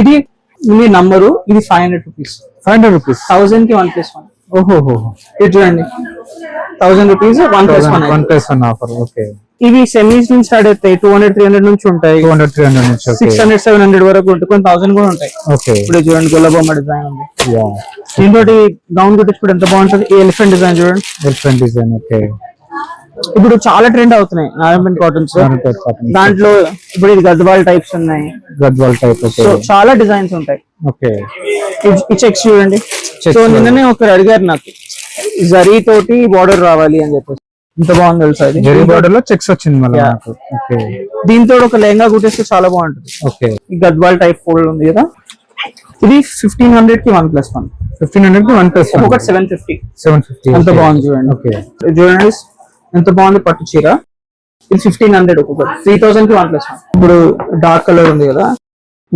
ఇది మీ నంబరు, ఇది 500 rupees. 500 rupees 1000 కి 1+1. ఓహో ఇది చూడండి 1000 రూపీస్ 1+1. 1+1 ఆఫర్. ఓకే, ఇవి సెమీస్ నుంచి స్టార్ట్ అవుతాయి. 200-300 నుంచి ఉంటాయి. 200-300 నుంచి 600-700 వరకు ఉంటాయి. కొన్ని 1000 కూడా ఉంటాయి. ఓకే, ఇప్పుడు చూడండి గుల్లబొమ్మ డిజైన్ ఉంది. దీంతో గౌన్ కుట్టించుకుంటే ఎంత బాగుంటుంది. ఈ ఎలిఫెంట్ డిజైన్ చూడండి. Elephant design. ఓకే, ఇప్పుడు చాలా ట్రెండ్ అవుతున్నాయి నారాయణపేట కాటన్స్. దాంట్లో ఇప్పుడు ఇది గద్వాల్ టైప్స్ ఉన్నాయి. గద్వాల్ టైప్. సో చాలా డిజైన్స్ ఉంటాయి. ఓకే, ఈ చెక్స్ చూడండి. సో నిన్ననే ఒకరు అడిగారు నాకు జరీ తోటి బార్డర్ రావాలి అని చెప్పేసి. ఇంత బాగుంది తెలుసా ఇది. జరీ బార్డర్ లో చెక్స్ వచ్చింది మళ్ళీ నాకు. ఓకే, దీంతో ఒక లెహంగా కుట్టేస్తే చాలా బాగుంటుంది. ఓకే, ఈ గద్వాల్ టైప్ ఫోల్డ్ ఉంది కదా. ఇది 1500 కి 1+1. 1500 కి 1+1. ఒకటి 750. 750. ఎంత బాగుంది చూడండి. ఓకే, చూడండి ఎంత బాగుంది పట్టు చీర. ఇది 1500 ఒక్కొక్కటి. 3000 కి 1+1. ఇప్పుడు డార్క్ కలర్ ఉంది కదా,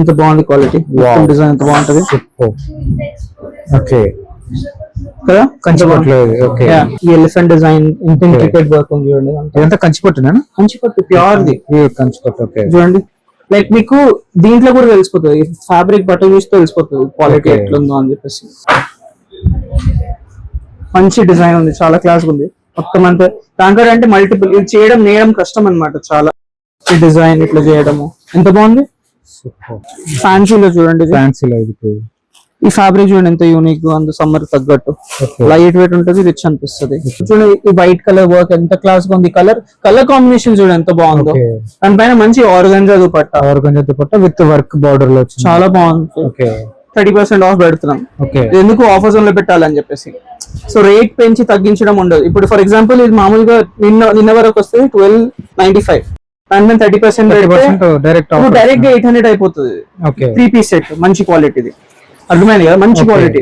ఇంత బాగుంది క్వాలిటీ. డిజైన్ ఎంత బాగుంటది. ఓకే కదా కంచిపట్టు. ఓకే, ఈ ఎలిఫెంట్ డిజైన్ ఇంట్రికేట్ వర్క్ ఉంది చూడండి. ఇదంతా కంచిపట్టునా? కంచిపట్టు ప్యూర్ ది కంచిపట్టు. ఓకే, చూడండి. లైక్ మీకు దీంట్లో కూడా తెలిసిపోతుంది, ఫ్యాబ్రిక్ బట్ట చూసి తెలిసిపోతుంది క్వాలిటీ ఎట్లుందో అని చెప్పేసి. మంచి డిజైన్ ఉంది, చాలా క్లాస్ ఉంది. మొత్తం అంతా దాంట్లో అంటే మల్టిపుల్ ఇది చేయడం నేయడం కష్టం అన్నమాట చాలా. ఈ డిజైన్ ఇట్లా చేయడము ఎంత బాగుంది. ఫ్యాన్సీలో చూడండి. ఫ్యాన్సీలో ఈ ఫ్యాబ్రిక్ చూడండి ఎంత యూనిక్ అంత సమ్మర్ తగ్గట్టు. లైట్ వెయిట్ ఉంటుంది, రిచ్ అనిపిస్తుంది. చూడండి ఈ వైట్ కలర్ వర్క్ ఎంత క్లాస్ గా ఉంది. కలర్ కాంబినేషన్ చూడండి ఎంత బాగుందో. దానిపైన మంచి organza dupatta with work border లో చాలా బాగుంది. 30% ఆఫ్ పెడుతున్నాం. ఎందుకు ఆఫర్ జోన్ లో పెట్టాలని చెప్పేసి. సో రేట్ పెంచి తగ్గించడం ఉండదు. ఇప్పుడు ఫర్ ఎగ్జాంపుల్ ఇది మామూలుగా నిన్న వరకు వస్తే 1295. దాని 30% డైరెక్ట్ 800 అయిపోతుంది. 3 పీస్ సెట్ మంచి క్వాలిటీది. అర్థమైంది కదా, మంచి quality.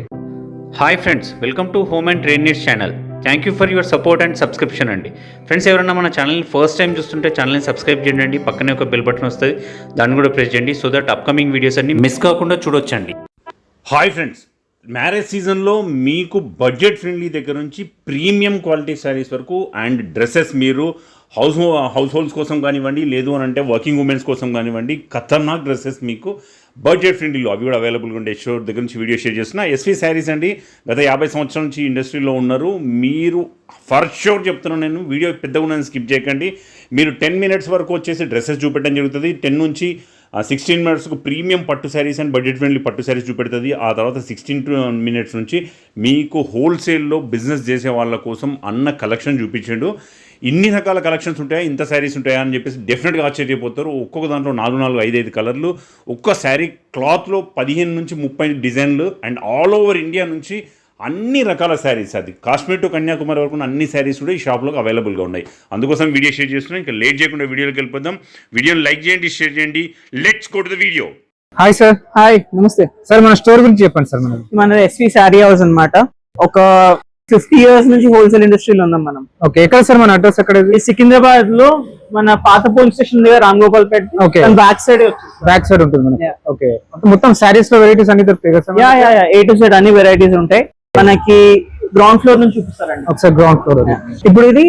Hi friends, welcome to home and trade needs channel. Thank you for your support and subscription అండి. ఫ్రెండ్స్, ఎవరైనా మన ఛానల్ని ఫస్ట్ టైం చూస్తుంటే ఛానల్ని సబ్స్క్రైబ్ చేయండి. పక్కనే ఒక బెల్ బటన్ వస్తుంది, దాన్ని కూడా ప్రెస్ చేయండి. సో దట్ అప్కమింగ్ వీడియోస్ అన్ని మిస్ కాకుండా చూడొచ్చండి. హాయ్ ఫ్రెండ్స్, మ్యారేజ్ సీజన్లో మీకు బడ్జెట్ ఫ్రెండ్లీ దగ్గర నుంచి ప్రీమియం క్వాలిటీ శారీస్ వరకు అండ్ డ్రెస్సెస్ మీరు హౌస్ హోల్డ్స్ కోసం కానివ్వండి, లేదు అని అంటే వర్కింగ్ ఉమెన్స్ కోసం కానివ్వండి, ఖతర్నాక్ డ్రెస్సెస్ మీకు బడ్జెట్ ఫ్రెండ్లీలో అవి కూడా అవైలబుల్గా ఉండే షోర్ దగ్గర నుంచి వీడియో షేర్ చేస్తున్నా. ఎస్వి శారీస్ అండి, గత 50 సంవత్సరాల నుంచి ఇండస్ట్రీలో ఉన్నారు. మీరు ఫర్ షూర్ చెప్తున్నాను, నేను వీడియో పెద్దగా ఉన్నది స్కిప్ చేయకండి. మీరు 10 మినిట్స్ వరకు వచ్చేసి డ్రెస్సెస్ చూపెట్టడం జరుగుతుంది. 10 నుంచి 16 మినిట్స్కు ప్రీమియం పట్టు శారీస్ అండ్ బడ్జెట్ ఫ్రెండ్లీ పట్టు శారీస్ చూపెడుతుంది. ఆ తర్వాత 16 మినిట్స్ నుంచి మీకు హోల్సేల్లో బిజినెస్ చేసే వాళ్ళ కోసం అన్న కలెక్షన్ చూపించండు. ఇన్ని రకాల కలెక్షన్స్ ఉంటాయా, ఇంత శారీస్ ఉంటాయా అని చెప్పేసి డెఫినెట్గా ఆశ్చర్యపోతారు. ఒక్కొక్క దాంట్లో 4, 5 కలర్లు, ఒక్క శారీ క్లాత్లో 15 నుంచి 30 డిజైన్లు అండ్ ఆల్ ఓవర్ ఇండియా నుంచి అన్ని రకాల శారీస్, అది కాశ్మీర్ టు కన్యాకుమారి వరకు అన్ని శారీస్ కూడా ఈ షాప్లో అవైలబుల్గా ఉన్నాయి. అందుకోసం వీడియో షేర్ చేస్తున్నాం. ఇంకా లేట్ చేయకుండా వీడియోలోకి వెళ్ళిపోదాం. వీడియోని లైక్ చేయండి, షేర్ చేయండి. Let's go to the video. Hi sir. Hi, నమస్తే సార్. మన స్టోర్ గురించి చెప్పండి సార్. మన ఎస్వి శారీ హౌస్ అన్నమాట. ఒక 50 years నుంచి హోల్సేల్ ఇండస్ట్రీలో ఉన్నాం మనం. ఓకే, ఎక్కడ సార్ మన అడ్రస్? ఎక్కడ? సికింద్రాబాద్ లో మన పాత పోలీస్ స్టేషన్ దగ్గర రామ్గోపాల్ పేట. బ్యాక్ సైడ్ ఉంటుంది మనకి. ఓకే, మొత్తం శారీస్ లో వెరైటీస్ అన్ని దొరుకుతాయి కదా సార్? A to Z అన్ని వెరైటీస్ ఉంటాయి మనకి. గ్రౌండ్ ఫ్లోర్ నుంచి చూపిస్తారండి ఒకసారి. Ground floor. ఇప్పుడు ఇది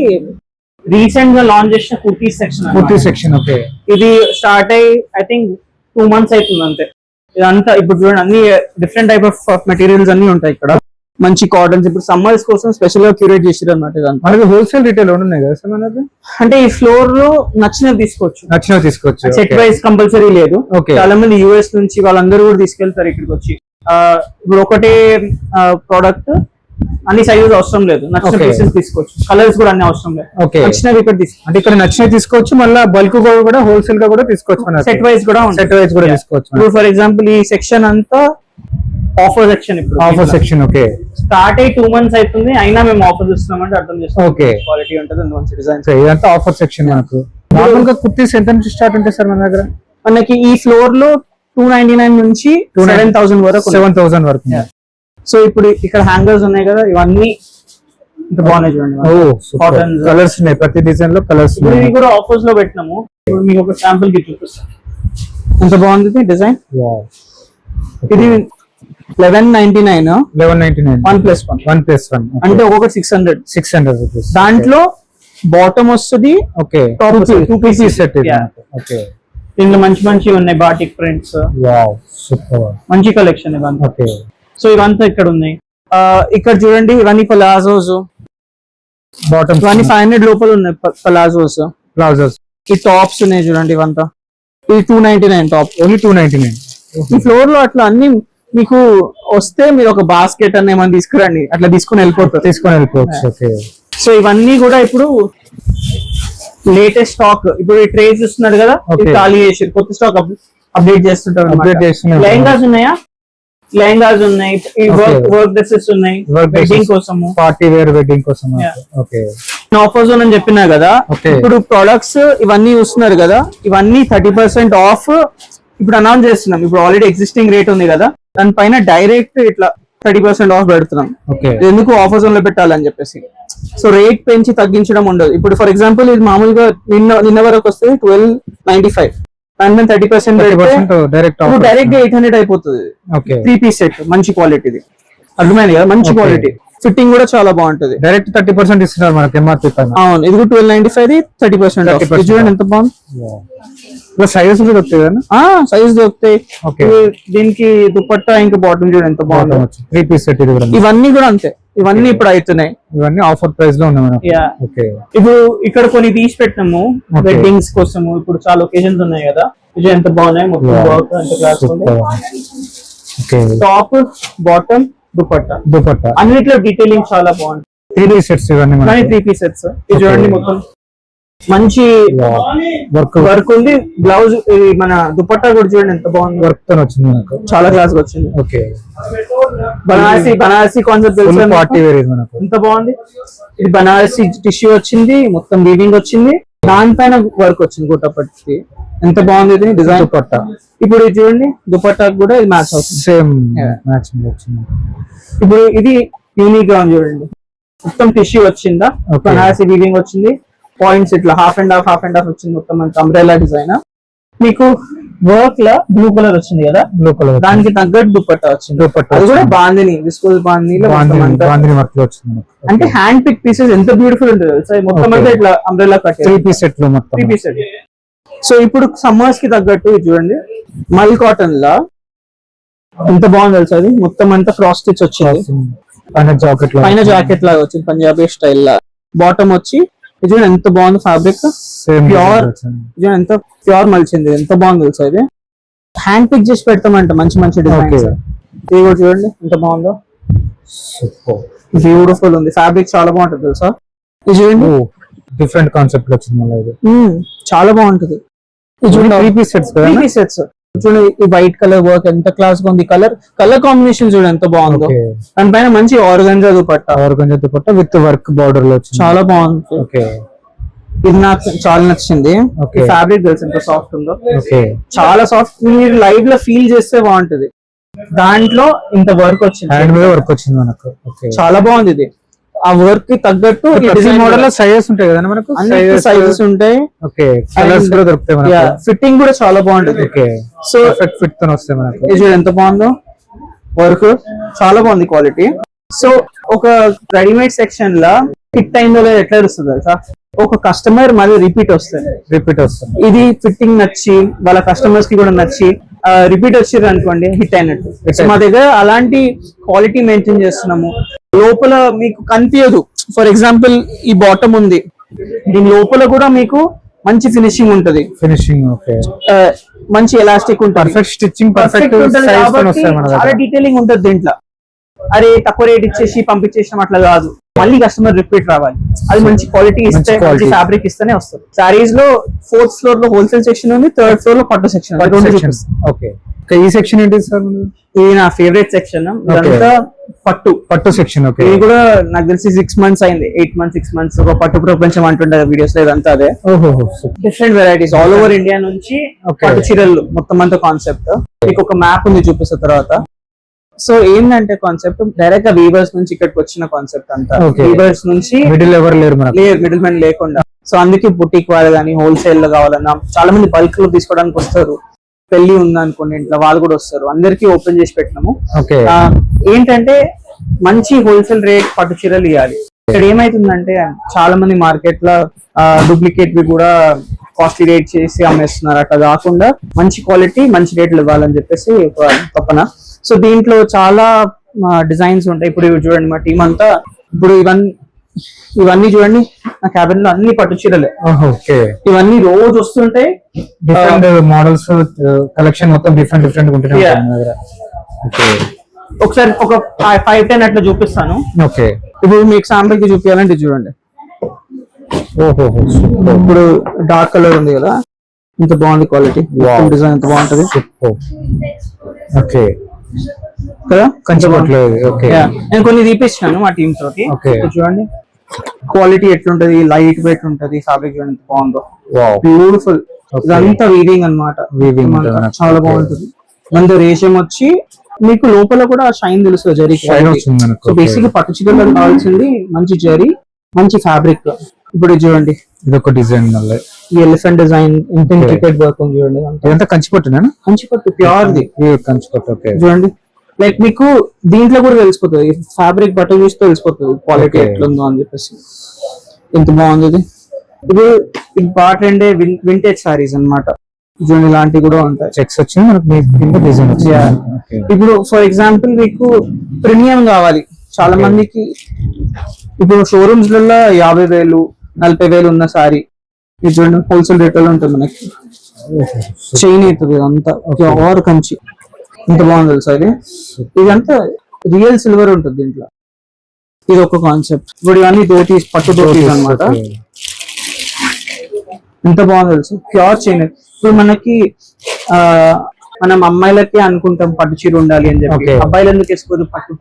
రీసెంట్ గా లాంచ్ చేసిన కుర్తీస్ సెక్షన్. ఓకే, ఇది స్టార్ట్ అయ్యి ఐ థింక్ 2 months అవుతుంది అంతే. ఇదంతా ఇప్పుడు చూడండి అన్ని డిఫరెంట్ టైప్ ఆఫ్ మెటీరియల్స్ అన్ని ఉంటాయి ఇక్కడ. మంచి కాటన్స్ ఇప్పుడు సమ్మర్స్ కోసం స్పెషల్ గా క్యూరేట్ చేసారు అనమాట. మనకి హోల్సేల్ రిటైల్ ఉన్నాయి కదా సార్ మనది? అంటే ఈ ఫ్లోర్ లో నచ్చినవి తీసుకోవచ్చు. సెట్ వైజ్ కంపల్సరీ లేదు. చాలా మంది US నుంచి వాళ్ళందరూ కూడా తీసుకెళ్తారు ఇక్కడికి వచ్చి. ఇప్పుడు ఒకటే ప్రోడక్ట్ అన్ని సైజెస్ అవసరం లేదు, నచ్చిన పీసెస్ తీసుకోవచ్చు. కలర్స్ కూడా అన్ని అవసరం లేదు. నచ్చినవి ఇక్కడ అంటే ఇక్కడ నచ్చినవి తీసుకోవచ్చు. మళ్ళీ బల్క్ కూడా హోల్సేల్ గా కూడా తీసుకోవచ్చు. సెట్ వైజ్ కూడా తీసుకోవచ్చు. ఇప్పుడు ఫర్ ఎగ్జాంపుల్ ఈ సెక్షన్ అంతా ఆఫర్ సెక్షన్. ఇప్పుడు ఆఫర్ సెక్షన్. ఓకే, స్టార్ట్ అయ్యి 2 months అవుతుంది, అయినా మేము ఆఫర్ ఇస్తున్నామంటే అర్థం చేసుకోండి. ఓకే, క్వాలిటీ ఉంటుంది, మంచి డిజైన్స్. ఇదంతా ఆఫర్ సెక్షన్. మనకు నార్మల్ గా కుర్తీస్ ఎంత నుంచి స్టార్ట్ ఉంటాయి సార్ మన దగ్గర? మనకి ఈ ఫ్లోర్ లో 299 నుంచి 7,000 వరకు. 7,000 వరకు. సో ఇప్పుడు ఇక్కడ హ్యాంగర్స్ ఉన్నాయి కదా, ఇవన్నీ ఇంత బాగున్నాయి చూడండి. కాటన్ కలర్స్ ఉన్నాయి, ప్రతి డిజైన్ లో కలర్స్. ఇవి కూడా ఆఫర్స్ లో పెట్టినాము. ఇప్పుడు మీకు ఒక శాంపుల్ కి చూపిస్తాను ఎంత బాగుంది డిజైన్. ఇది 1199 1+1 అంటే ఒక్కొక్కటి 600 రూపీస్. దాంట్లో బాటమ్ వస్తుంది. Okay, top 2 pieces set. Okay, దీంట్లో మంచి ఉన్నాయి బాటిక్ ప్రింట్స్, వావ్ సూపర్. మంచి కలెక్షన్ ఇవంతా. ఓకే సో ఇవంతా ఇక్కడ ఉన్నాయి. ఇక్కడ చూడండి ఇవన్నీ పలాజోస్, బాటమ్ ఇవన్నీ 500 లోపల ఉన్నాయి పలాజోస్. ట్రౌజర్స్ ఈ టాప్స్ ఉన్నాయి చూడండి ఇవంతా, ఇది 299 టాప్. ఓన్లీ 299. ఈ ఫ్లోర్ లో అట్లా అన్ని మీకు వస్తే మీరు ఒక బాస్కెట్ అన్న ఏమైనా తీసుకురండి, అట్లా తీసుకుని వెళ్ళిపోతారు. తీసుకొని వెళ్ళిపోవచ్చు. ఓకే సో ఇవన్నీ కూడా ఇప్పుడు లేటెస్ట్ స్టాక్. ఇప్పుడు ఈ ట్రే చూస్తున్నారు కదా, ఇది Okay. ఖాళీ చేసి కొత్త స్టాక్ అప్డేట్ చేస్తుంటారు. Update చేస్తున్నారు. లెహంగాస్ ఉన్నాయా? లెహంగాస్ ఉన్నాయి, ఈ వర్క్ డ్రెస్సెస్ ఉన్నాయి వెడ్డింగ్ కోసము, పార్టీ వేర్ వెడ్డింగ్ కోసం. Yeah. ఓకే ఆఫర్ జోన్ అని చెప్పినా కదా. Okay. ఇప్పుడు ప్రొడక్ట్స్ ఇవన్నీ చూస్తున్నారు కదా, ఇవన్నీ 30% ఆఫ్ ఇప్పుడు అనౌన్స్ చేస్తున్నాం. ఇప్పుడు ఆల్రెడీ ఎగ్జిస్టింగ్ రేట్ ఉంది కదా, దానిపైన డైరెక్ట్ ఇట్లా 30% ఆఫ్ పెడుతున్నాం. ఓకే ఎందుకు ఆఫర్ జోన్ లో పెట్టాలని చెప్పేసి. సో రేట్ పెంచి తగ్గించడం ఉండదు. ఇప్పుడు ఫర్ ఎగ్జాంపుల్ ఇది మామూలుగా నిన్న వరకు వస్తే 1295, దాని 30% డైరెక్ట్ డైరెక్ట్ 800 అయిపోతుంది. ఓకే 3 పీస్ సెట్ మంచి క్వాలిటీది, అర్థమైంది కదా, మంచి Okay. క్వాలిటీ, ఫిట్టింగ్ కూడా చాలా బాగుంటుంది. డైరెక్ట్ 30% ఇస్తున్నారు మనకి ఎంఆర్పీ పైన. అవును, ఇది 1295 30% off. 30% ఇది చూడండి ఎంత బాగుంది. ఇలా సైజెస్ కూడా దొరుకుతాయి కదా. సైజ్ దొరుకుతాయి. Okay. దీనికి దుపట్టా ఇంకా బాటమ్ చూడండి ఎంత బాగుంది. 3 పీస్ సెట్ ఇది కూడా. ఇవన్నీ కూడా అంతే, ఇవన్నీ ఇప్పుడు అవుతున్నాయి. ఇవన్నీ ఆఫర్ ప్రైస్ లో ఉన్నాయి మనకి. Yeah. ఓకే ఇప్పుడు ఇక్కడ కొన్ని తీసి పెట్టినాము Okay. వెడ్డింగ్స్ కోసము. ఇప్పుడు చాలా ఒకేషన్స్ ఉన్నాయి కదా, ఇది ఎంత బాగున్నాయి, మొత్తం వర్క్ ఎంత క్లాస్ ఉంది. Okay top bottom dupatta dupatta అన్నిట్లో డీటెయిలింగ్ చాలా బాగుంది. 3 పీస్ సెట్స్ ఇవన్నీ కానీ మనకి. 3 పీస్ సెట్స్. ఇది చూడండి మొత్తం మంచి వర్క్ వర్క్ ఉంది. బ్లౌజ్ మన దుపట్టా కూడా చూడండి ఎంత బాగుంది, వర్క్ తో వచ్చింది మనకు. చాలా క్లాస్ వచ్చింది. ఓకే బనారసి కాన్సెప్ట్ ఫుల్ తెలుసా పార్టీ మీకు? వేర్ ఇది మనకు. ఎంత బాగుంది. ఇది బనారసి టిష్యూ వచ్చింది, మొత్తం వీవింగ్ వచ్చింది, దానిపైన వర్క్ వచ్చింది గొట్టపట్టి. ఎంత బాగుంది ఇది డిజైన్. దుపట్టా ఇప్పుడు ఇది చూడండి దుపట్టా కూడా ఇది మ్యాచ్ అవుతుంది. Same Yeah. మ్యాచింగ్ వచ్చింది. ఇప్పుడు ఇది యూనిక్ గా ఉంది చూడండి, మొత్తం టిష్యూ వచ్చిందా, Okay. బనారసి వీవింగ్ వచ్చింది, పాయింట్స్ ఇట్లా హాఫ్ అండ్ హాఫ్ వచ్చింది, మొత్తం అంత అంబ్రెలా డిజైన్. మీకు వర్క్ లా బ్లూ కలర్ వచ్చింది కదా, లోపల దానికి తగ్గట్టు దుపట్టా వచ్చింది. దుపట్టా అది కూడా వచ్చింది. బాందిని విస్కోస్ బాందిని బాందిని వర్క్ లో వచ్చింది మనకు. అంటే హ్యాండ్ పిక్ పీసెస్ ఎంత బ్యూటిఫుల్ ఉంటుంది తెలుసా? మొత్తం Okay. అంతా ఇట్లా అంబ్రెలా కట్ 3 పీస్ సెట్ లో మొత్తం. 3 పీస్. సో ఇప్పుడు సమ్మర్స్ కి తగ్గట్టు ఇది చూడండి మల్ కాటన్ లా ఎంత బాగుంది తెలుసా? అది మొత్తం అంతా క్రాస్ స్టిచ్ వచ్చింది, పైన జాకెట్ లో పైన జాకెట్ లాగా వచ్చింది పంజాబీ స్టైల్ లా. బాటమ్ వచ్చి ఇది చూడండి ఎంత బాగుంది, ఫ్యాబ్రిక్ సేమ్ ప్యూర్, ఎంత ప్యూర్ మలిచింది, ఎంత బాగుంది తెలుసా? ఇది హ్యాండ్ పిక్ చేసి పెడతామంట మంచి డిజైన్స్. Okay. ఇది కూడా చూడండి ఎంత బాగుందో, సూపర్. బ్యూటిఫుల్ ఉంది, ఫ్యాబ్రిక్ చాలా బాగుంటుంది తెలుసా? ఇది చూడండి డిఫరెంట్ కాన్సెప్ట్ లో వచ్చింది మళ్ళీ ఇది. చాలా బాగుంటుంది. ఇది చూడండి 3 పీస్ సెట్స్ కదా. 3 పీస్ సెట్స్ చూడండి, ఈ వైట్ కలర్ వర్క్ ఎంత క్లాస్ గా ఉంది, కలర్ కాంబినేషన్ చూడండి ఎంత బాగుందో. ఓకే దానిపైన మంచి organza dupatta organza dupatta with work border లో వచ్చింది. చాలా బాగుంది. ఓకే ఇది నాకు చాలా నచ్చింది. Okay. ఫ్యాబ్రిక్ తెలుసు ఎంత సాఫ్ట్ ఉందో, ఓకే చాలా సాఫ్ట్. మీరు లైవ్ లో ఫీల్ చేస్తే బాగుంటది. దాంట్లో ఇంత వర్క్ వచ్చింది, హ్యాండ్ మీద వర్క్ వచ్చింది మనకు. ఓకే చాలా బాగుంది. ఇది ఆ వర్క్ కి తగ్గట్టు ప్రతి మోడల్ లో సైజెస్ ఉంటాయి కదా మనకు. సైజెస్ ఉంటాయి. ఓకే కలర్స్ కూడా దొరుకుతాయి మనకు. ఫిట్టింగ్ కూడా చాలా బాగుంటది. ఓకే సో పర్ఫెక్ట్ ఫిట్ తో వస్తాయి మనకు. ఇది చూడండి ఎంత బాగుందో, వర్క్ చాలా బాగుంది, క్వాలిటీ. సో ఒక రెడీమేడ్ సెక్షన్ లా ఫిట్ అయిందో లేదో ఎట్లా తెలుస్తుంది తెలుసా? ఒక కస్టమర్ మళ్ళీ రిపీట్ వస్తుంది. ఇది ఫిట్టింగ్ నచ్చి వాళ్ళ కస్టమర్స్ కి కూడా నచ్చి రిపీట్ వచ్చారు అనుకోండి, హిట్ అయినట్టు. So, మా దగ్గర అలాంటి క్వాలిటీ మెయింటైన్ చేస్తున్నాము. లోపల మీకు కనిపించదు. ఫర్ ఎగ్జాంపుల్ ఈ బాటమ్ ఉంది, దీని లోపల కూడా మీకు మంచి ఫినిషింగ్ ఉంటది, ఫినిషింగ్ ఓకే మంచి ఎలాస్టిక్ ఉంటుంది, పర్ఫెక్ట్ స్టిచ్చింగ్ పర్ఫెక్ట్ ఉంటది సైజ్ తో కాబట్టి వస్తాయి మన చాలా దగ్గర. డీటెయిలింగ్ ఉంటది దీంట్లో. అరే తక్కువ రేట్ ఇచ్చేసి పంపించేసాం అట్లా కాదు, మళ్ళీ కస్టమర్ రిపీట్ రావాలి. అది మంచి క్వాలిటీ ఇస్తే, మంచి quality. ఫ్యాబ్రిక్ ఇస్తేనే వస్తుంది. సారీస్ లో 4th ఫ్లోర్ లో హోల్సేల్ సెక్షన్ ఉంది, 3rd ఫ్లోర్ లో పట్టు సెక్షన్ ఉంది. ఓకే ఈ సెక్షన్ ఏంటి సార్? ఇది నా ఫేవరెట్ సెక్షన్. ఇదంతా పట్టు సెక్షన్. ఓకే ఇది కూడా నాకు తెలిసి 6 months అయింది, 8 months 6 months. ఒక పట్టు ప్రపంచం అంటుండే వీడియోస్ లో ఇదంతా అదే. ఓహో different varieties all over India నుంచి Okay. పట్టు చీరలు మొత్తం అంతా కాన్సెప్ట్. మీకు ఒక మ్యాప్ ఉంది చూపిస్తా తర్వాత. సో ఏంటంటే కాన్సెప్ట్ డైరెక్ట్ గా వీవర్స్ నుంచి ఇక్కడికి వచ్చిన కాన్సెప్ట్ అంతా. Okay. వీవర్స్ నుంచి మిడిల్ ఎవరు లేరు మనకు. మిడిల్ మ్యాన్ లేకుండా. సో అందుకే బుటీక్ వాళ్ళు కానీ హోల్సేల్ లో కావాలన్నా చాలా మంది బల్క్ లో తీసుకోవడానికి వస్తారు. పెళ్లి ఉంది అనుకోండి ఇంట్లో, వాళ్ళు కూడా వస్తారు. అందరికి ఓపెన్ చేసి పెట్టినాము. ఓకే ఏంటంటే మంచి హోల్సేల్ రేట్ పట్టు చీరలు ఇవ్వాలి. ఇక్కడ ఏమైతుందంటే చాలా మంది మార్కెట్ లో డూప్లికేట్ వి కూడా కాస్ట్లీ రేట్ చేసి అమ్మేస్తున్నారు. అట్లా కాకుండా మంచి క్వాలిటీ మంచి రేట్లు ఇవ్వాలని చెప్పేసి ఒక తపన. సో దీంట్లో చాలా డిజైన్స్ ఉంటాయి. ఇప్పుడు ఇవి చూడండి మా టీం అంతా, ఇప్పుడు ఇవన్నీ చూడండి నా క్యాబిన్ లో అన్ని పట్టు చీరలే. ఓకే, ఇవన్నీ రోజు వస్తుంటాయి. డిఫరెంట్ మోడల్స్ కలెక్షన్ మొత్తం డిఫరెంట్ ఉంటుంది Yeah. మన దగ్గర. ఓకే ఒకసారి ఒక 5-10 అట్లా చూపిస్తాను. ఓకే, ఇప్పుడు మీకు శాంపుల్ కి చూపించాలంటే ఇది చూడండి. ఓహో ఇప్పుడు డార్క్ కలర్ ఉంది కదా, ఇంత బాగుంది క్వాలిటీ, డిజైన్ ఎంత బాగుంటది ఓకే కదా. కంచిపట్లేదు. Okay, Yeah. నేను కొన్ని తీపిస్తున్నాను మా టీమ్ తోటి. Okay. ఇప్పుడు చూడండి క్వాలిటీ ఎట్లుంటది, లైట్ వెయిట్ ఉంటది, ఫ్యాబ్రిక్ చూడండి ఎంత బాగుందో, వావ్ బ్యూటిఫుల్. Okay. ఇదంతా వీవింగ్ అన్నమాట. Weaving ఇదంతా ఉంటది. చాలా Okay. బాగుంటుంది. మన రేషం వచ్చి మీకు లోపల కూడా షైన్ తెలుస్తుంది, జరీ Shine వస్తుంది మనకు. సో బేసిక్ పట్టు చీరలకు కావాల్సింది మంచి జరీ, మంచి ఫ్యాబ్రిక్. ఇప్పుడు ఇది చూడండి, ఇది ఒక డిజైన్ మళ్ళీ ఈ ఎలిఫెంట్ డిజైన్ ఇంటిగ్రేటెడ్ వర్క్ ఉంది చూడండి. ఇదంతా కంచిపట్టునా? మంచి పట్టు ప్యూర్ ది కంచిపట్టు. ఓకే, చూడండి. లైక్ మీకు దీంట్లో కూడా తెలిసిపోతుంది, ఫ్యాబ్రిక్ బట్ట చూస్తే తెలిసిపోతుంది క్వాలిటీ Okay. ఎట్లుందో అని చెప్పేసి. ఎంత బాగుంది ఇది. ఇప్పుడు ఇది పార్ట్ వింటేజ్ సారీస్ అన్నమాట. చూడండి ఇలాంటివి కూడా ఉంటాయి. చెక్స్ వచ్చింది మనకు, కింద డిజైన్ Yeah. వచ్చింది. ఓకే, ఇప్పుడు ఫర్ ఎగ్జాంపుల్ మీకు ప్రీమియం కావాలి చాలా మందికి. ఇప్పుడు షోరూమ్స్ లలో 50,000 40,000 ఉన్న సారీ ఇది చూడండి హోల్సేల్ రేట్ లో ఉంటుంది మనకి. చైన్ అవుతుంది అంతా ఓవర్ కంచి, ఇంత బాగుంది తెలుసా ఇది. ఇదంతా రియల్ సిల్వర్ ఉంటుంది దీంట్లో. ఇది ఒక కాన్సెప్ట్. ఇప్పుడు ఇవన్నీ ధోతీస్, పట్టు ధోతీస్ అన్నమాట. ఓకే. ఎంత బాగుంది తెలుసు, ప్యూర్ చైన్. ఇప్పుడు మనకి మనం అమ్మాయిలకి అనుకుంటాం పట్టు చీర ఉండాలి అని చెప్పి, Okay. అబ్బాయిలు ఎందుకు వేసుకోదు పట్టు.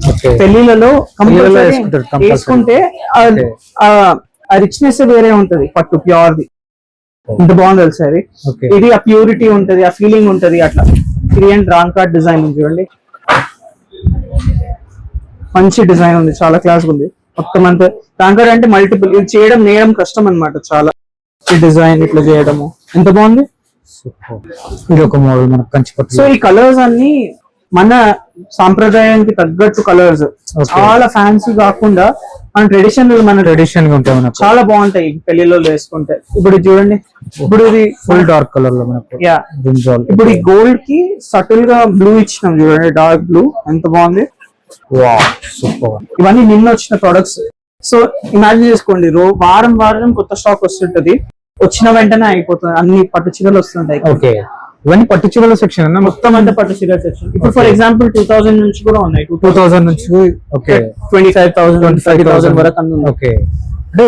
ఓకే, పెళ్లిలలో పెళ్లిలలో compulsory వేసుకుంటారు, compulsory. వేసుకుంటే Okay. ఆ రిచ్నెస్ వేరే ఉంటది పట్టు ప్యూర్ ది. ఇంత బాగుంది తెలుసు అది. ఓకే, ఇది ఆ ప్యూరిటీ ఉంటది, ఆ ఫీలింగ్ ఉంటది అట్లా. ఇది ఏంటి రాంగ్ కార్డ్ డిజైన్ ఉంది చూడండి, మంచి డిజైన్ ఉంది, చాలా క్లాస్ ఉంది. మొత్తం అంతా రాంగ్ కార్డ్ అంటే మల్టిపుల్, ఇది చేయడం నేయడం కష్టం అన్నమాట చాలా. ఈ డిజైన్ ఇట్లా చేయడము ఎంత బాగుంది. ఇది ఒక మోడల్ మనకు కంచిపట్టు. సో ఈ కలర్స్ అన్ని మన సాంప్రదాయానికి తగ్గట్టు కలర్స్, చాలా ఫ్యాన్సీ కాకుండా మన ట్రెడిషనల్, మన ట్రెడిషన్ గా ఉంటాయి మనకు, చాలా బాగుంటాయి పెళ్లిలో వేసుకుంటే. ఇప్పుడు ఇది చూడండి, ఇప్పుడు ఇది ఫుల్ డార్క్ కలర్ లో మనకు యా. బ్రింజాల్. ఇప్పుడు ఈ గోల్డ్ కి సటిల్ గా బ్లూ ఇచ్చినాం చూడండి, డార్క్ బ్లూ ఎంత బాగుంది. Wow super. ఇవన్నీ నిన్న వచ్చిన ప్రొడక్ట్స్. సో ఇమాజిన్ చేసుకోండి, వారం వారం కొత్త స్టాక్ వస్తుంటది, వచ్చిన వెంటనే అయిపోతుంది. అన్ని పట్టు చీరలు వస్తుంటాయి. ఓకే, ఇవన్నీ పట్టు చీరల సెక్షన్ అన్న మొత్తం అంతా పట్టు చీరల సెక్షన్. ఇప్పుడు ఫర్ ఎగ్జాంపుల్ 2000 నుంచి కూడా ఉన్నాయి, 2000 నుంచి. ఓకే, 25,000 25,000 వరకు అన్ని ఉన్నాయి. ఓకే, అంటే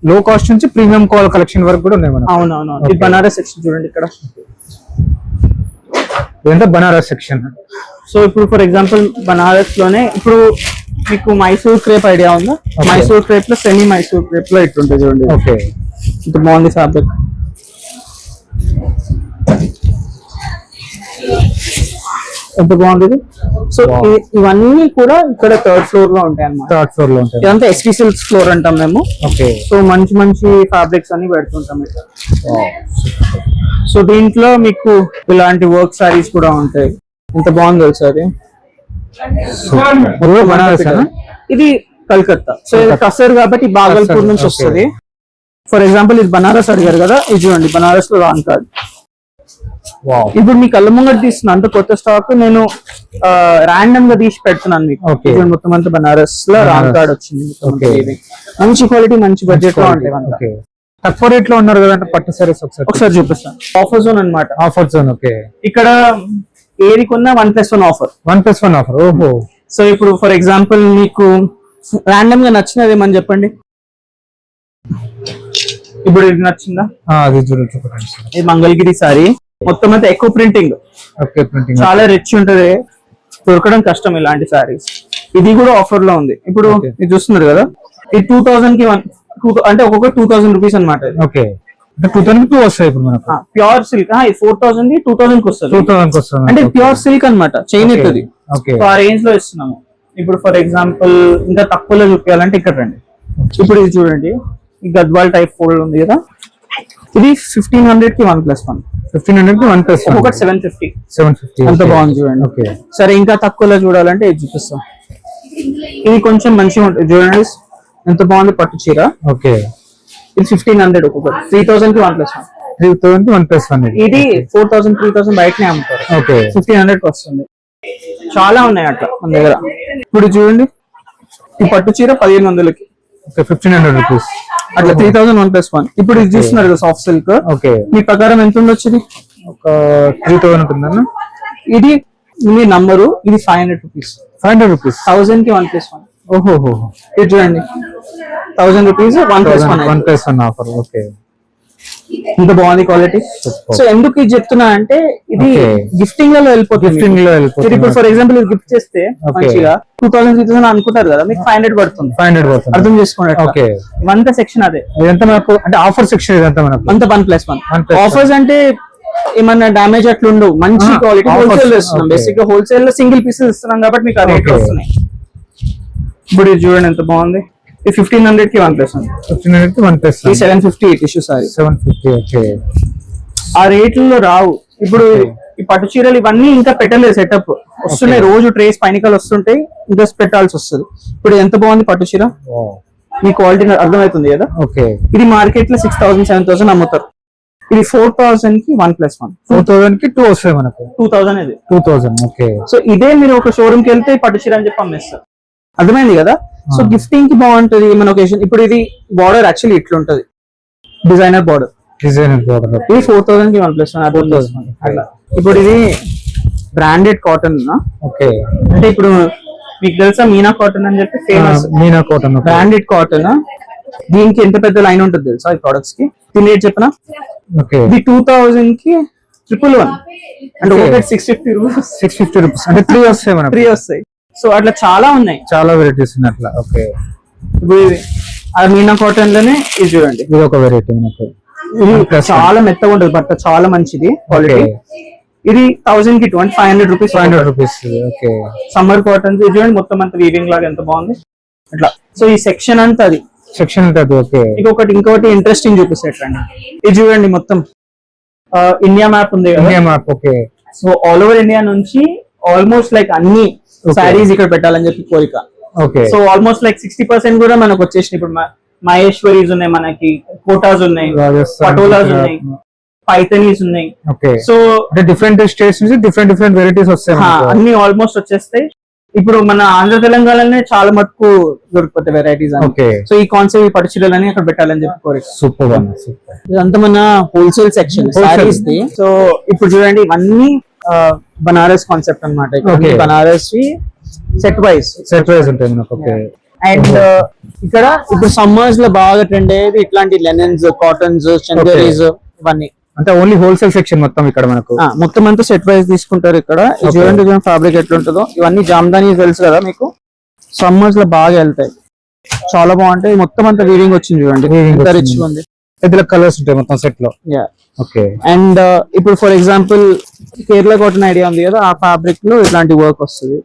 లో కాస్ట్ నుంచి ప్రీమియం కాల్ కలెక్షన్ వరకు కూడా ఉన్నాయి మనకు. అవునవును. ఇది బనారస్ సెక్షన్ చూడండి ఇక్కడ. ఇదంతా బనారస్ సెక్షన్. సో ఇప్పుడు ఫర్ ఎగ్జాంపుల్ బనారస్ లోనే ఇప్పుడు మీకు మైసూర్ క్రేప్ ఐడియా ఉందా? Okay. మైసూర్ క్రేప్ లో సెమీ మైసూర్ క్రేప్ లో ఇట్లుంటుంది చూడండి. ఓకే, ఇంత బాగుంది ఫ్యాబ్రిక్. ఎంత బాగుంది. So Wow. ఇవన్నీ కూడా ఇక్కడ 3rd ఫ్లోర్ లో ఉంటాయి అన్నమాట. థర్డ్ ఫ్లోర్ లో ఉంటాయి. ఇదంతా ఎస్పీ సిల్క్స్ ఫ్లోర్ అంటాం మేము. ఓకే, సో మంచి మంచి ఫ్యాబ్రిక్స్ అన్ని పెడుతుంటాం ఇక్కడ. సో దీంట్లో మీకు ఇలాంటి వర్క్ సారీస్ కూడా ఉంటాయి. ఎంత బాగుంది తెలుసు అది. బనారస్ ఇది కల్కత్తా. సో ఇది కసర్ కాబట్టి బాగల్పూర్ నుంచి Okay. వస్తుంది. ఫర్ ఎగ్జాంపుల్ ఇది బనారస్ అడిగారు కదా, ఇది చూడండి బనారస్ లో రాంగ్ కార్డ్. వావ్. ఇప్పుడు మీ కళ్ళ ముంగట తీస్తున్నా అంత కొత్త స్టాక్, నేను రాండమ్ గా తీసి పెడుతున్నాను మీకు. Okay. ఇది మొత్తం అంతా బనారస్ లో రాంగ్ కార్డ్ వచ్చింది. మొత్తం అంతా Okay. ఇది. మంచి క్వాలిటీ మంచి బడ్జెట్ లో ఉంటాయి అంతా. ఓకే, తక్కువ రేట్ లో ఉన్నారు కదంటే పట్టు సారీస్ ఒకసారి చూపిస్తాను. ఆఫర్ జోన్ అన్నమాట. Offer zone. ఓకే, ఇక్కడ ఏది కొన్నా 1+1 ఆఫర్. 1+1 ఆఫర్. ఓహో, సో ఇప్పుడు ఫర్ ఎగ్జాంపుల్ మీకు రాండమ్ గా నచ్చినది ఏమని చెప్పండి. ఇప్పుడు ఇది నచ్చిందా? అది చూడండి. ఇది మంగళగిరి సారీ, మొత్తం అంతా ఎక్కువ ప్రింటింగ్, ఓకే, ప్రింటింగ్ చాలా రిచ్ ఉంటది, దొరకడం కష్టం ఇలాంటి సారీస్. ఇది కూడా ఆఫర్ లో ఉంది. ఇప్పుడు Okay. ఇది చూస్తున్నారు కదా, ఇది 2000 కి అంటే ఒక్కొక్క 2000 రూపీస్ అనమాట. ఓకే, అంటే 2002 వస్తాయి ఇప్పుడు మనకు. Pure silk. ఇది 4000 కి 2000 కి వస్తుంది. 2000 కి వస్తుంది అంటే ప్యూర్ సిల్క్ అన్నమాట, చైన్ Okay. ఎత్తుంది. ఓకే, సో ఆ రేంజ్ లో ఇస్తున్నాము. ఇప్పుడు ఫర్ ఎగ్జాంపుల్ ఇంకా తక్కువలో చూపించాలంటే ఇక్కడ రండి. ఇప్పుడు ఇది చూడండి, ఈ గద్వాల్ టైప్ ఫోల్డ్ ఉంది కదా, ఇది 1500 కి 1+1. 1500 కి 1+1. ఒక్కొక్కటి 750. 750. అంత బాగుంది చూడండి. ఓకే, సరే ఇంకా తక్కువలో చూడాలంటే ఇది చూపిస్తాం. ఇది కొంచెం మంచిగా ఉంటుంది చూడండి, ఎంత బాగుంది పట్టు చీర. ఓకే, ఇది 1500 ఒక్కొక్కటి, 3000 కి 1+1. 3,000 1+1 ఇది 4,000 3,000 బయటనే అమ్ముతారు. ఓకే 1,500 వస్తుంది. చాలా ఉన్నాయి అట్లా మన దగ్గర. ఇప్పుడు చూడండి ఈ పట్టు చీర 1,500కి, ఓకే 1,500 రూపీస్ అట్లా 3,000 1+1. ఇప్పుడు ఇది చూస్తున్నారు కదా సాఫ్ట్ సిల్క్, ఓకే మీ ప్రకారం ఎంత ఉండొచ్చు ఇది? ఒక 3,000 ఉంటుందన్న. ఇది మీ నంబరు, ఇది 500 రూపీస్. 500 రూపీస్ 1,000 కి 1+1. ఓహో ఇది చూడండి 1,000 రూపీస్ 1+1. 1+1 ఆఫర్. ఓకే ఇంత బాగుంది క్వాలిటీ. సో ఎందుకు ఇది చెప్తున్నా అంటే ఇది Okay. గిఫ్టింగ్ లలో వెళ్ళిపోతుంది. గిఫ్టింగ్ లో మీరు వెళ్ళిపోతుంది. ఇప్పుడు ఫర్ ఎగ్జాంపుల్ ఇది గిఫ్ట్ చేస్తే Okay. మంచిగా 2,000 3,000 అనుకుంటారు కదా, మీకు 500 పడుతుంది. 500 పడుతుంది. అర్థం చేసుకోండి. ఓకే ఇవంతా సెక్షన్ అదే, ఇదంతా మనకు అంటే ఆఫర్ సెక్షన్ ఇదంతా మనకు. అంత 1+1. 1+1. ఆఫర్స్ అంటే ఏమన్నా డామేజ్ అట్లా ఉండవు, మంచి క్వాలిటీ. offers. హోల్సేల్ ఇస్తున్నాం. Okay. బేసిక్ గా హోల్సేల్ లో సింగిల్ పీసెస్ ఇస్తున్నాం కాబట్టి మీకు ఆ రేట్ Okay. వస్తున్నాయి. ఇప్పుడు ఇది చూడండి ఎంత బాగుంది. ఇది 1,500 కి 1+1. 1,500 కి 1+1. ఈ 750 టిష్యూ సారీ. 750. ఓకే ఆ రేట్లలో రావు. ఇప్పుడు ఈ పట్టు చీరలు ఇవన్నీ ఇంకా పెట్టలేదు, సెటప్ వస్తున్నాయి. రోజు ట్రేస్ పైనికలు వస్తుంటాయి, ఇంకా పెట్టాల్సి వస్తుంది. ఇప్పుడు ఎంత బాగుంది పట్టు చీర, మీ క్వాలిటీ అర్థమవుతుంది కదా. ఓకే ఇది మార్కెట్ లో 6,000 7,000 అమ్ముతారు. ఇది 4,000 కి 1+1. 4,000 కి 2 వస్తాయి మనకు. 2,000 ఇది. 2,000. ఓకే సో ఇదే మీరు ఒక షోరూమ్ కి వెళ్తే పట్టు చీర అని చెప్పి అమ్మేస్తారు. అర్థమైంది కదా. సో గిఫ్టింగ్ కి బాగుంటది మన ఒకేషన్. ఇప్పుడు ఇది బార్డర్ యాక్చువల్లీ ఇట్లుంటది, డిజైనర్ బార్డర్. Designer border. ఇది 4,000 కి 1+1. 4,000 అట్లా. ఇప్పుడు ఇది బ్రాండెడ్ కాటన్. ఓకే అంటే ఇప్పుడు మీకు తెలుసా మీనా కాటన్ అని చెప్పి famous Meena cotton. Branded cotton. దీనికి ఎంత పెద్ద లైన్ ఉంటుంది తెలుసా ఈ ప్రొడక్ట్స్ కి? దీని రేట్ చెప్పనా? ఓకే ఇది 2,000 కి 1,111. అంటే Okay. ఒకటి 650 రూపీస్, 650 రూపీస్ అంటే 3 వస్తాయి మనకు. 3 వస్తాయి. సో అట్లా చాలా ఉన్నాయి, చాలా వెరైటీస్ ఉన్నాయి అట్లా. ఓకే ఇప్పుడు ఇది ఆ మీనా కాటన్ లోనే ఇది చూడండి. ఇది ఒక వెరైటీ మనకు. ఇది Plus చాలా మెత్తగా ఉంటుంది బట్ట, చాలా మంచిది క్వాలిటీ. ఇది 1,000 కి 500 rupees. 500 rupees. Okay summer cotton ఇది చూడండి, మొత్తం అంతా వీవింగ్ లాగా ఎంత బాగుంది అట్లా. సో ఈ సెక్షన్ అంతా అది. సెక్షన్ ఉంటుంది. ఓకే ఇంకొకటి ఇంట్రెస్టింగ్ చూపిస్తారండి. ఇది చూడండి మొత్తం ఇండియా మ్యాప్ ఉంది కదా. India map. Okay so all over India నుంచి ఆల్మోస్ట్ లైక్ అన్ని సారీస్ ఇక్కడ పెట్టాలని చెప్పి కోరిక. ఓకే సో ఆల్మోస్ట్ లైక్ 60% కూడా మనకు వచ్చేసినాయి. ఇప్పుడు మహేశ్వరీస్ ఉన్నాయి, మనకి కోటాస్ ఉన్నాయి, రాజస్థాన్, పటోలాస్ గుజరాత్. ఉన్నాయి, పైథనీస్ ఉన్నాయి. ఓకే సో అంటే డిఫరెంట్ స్టేట్స్ నుంచి డిఫరెంట్ వెరైటీస్ వస్తాయి మనకు. అన్ని ఆల్మోస్ట్ వచ్చేస్తాయి. ఇప్పుడు మన ఆంధ్ర తెలంగాణలోనే చాలా మటుకు దొరికిపోతాయి వెరైటీస్. ఓకే సో ఈ కాన్సెప్ట్ ఈ పట్టు చీరలని అక్కడ పెట్టాలని చెప్పి కోరిక. Super super. ఇదంతా మన wholesale section saris the. So ఇప్పుడు చూడండి ఇవన్నీ బనారస్ కాన్సెప్ట్ అనమాట. Okay. Banaras set wise. Set wise ఉంటాయి మనకు. ఓకే అండ్ ఇక్కడ ఇప్పుడు సమ్మర్స్ లో బాగా ట్రెండ్ అయ్యేది ఇట్లాంటి లెనెన్స్, కాటన్స్, చందేరీస్ ఇవన్నీ. అంటే ఓన్లీ హోల్సేల్ సెక్షన్ మొత్తం ఇక్కడ మనకు. మొత్తం అంతా సెట్ వైస్ తీసుకుంటారు ఇక్కడ. ఇది చూడండి ఫ్యాబ్రిక్ ఎట్లుంటుందో. ఇవన్నీ జామ్దాని తెలుసు కదా మీకు, సమ్మర్స్ లో బాగా వెళ్తాయి, చాలా బాగుంటాయి. మొత్తం అంతా వీవింగ్ వచ్చింది చూడండి, ఎంత రిచ్ ఉంది. ఇందులో కలర్స్ ఉంటాయి మొత్తం సెట్ లో. ఓకే అండ్ ఇప్పుడు for example Kerala cotton idea ఉంది కదా, ఆ ఫ్యాబ్రిక్ లో ఇట్లాంటి వర్క్ వస్తుంది.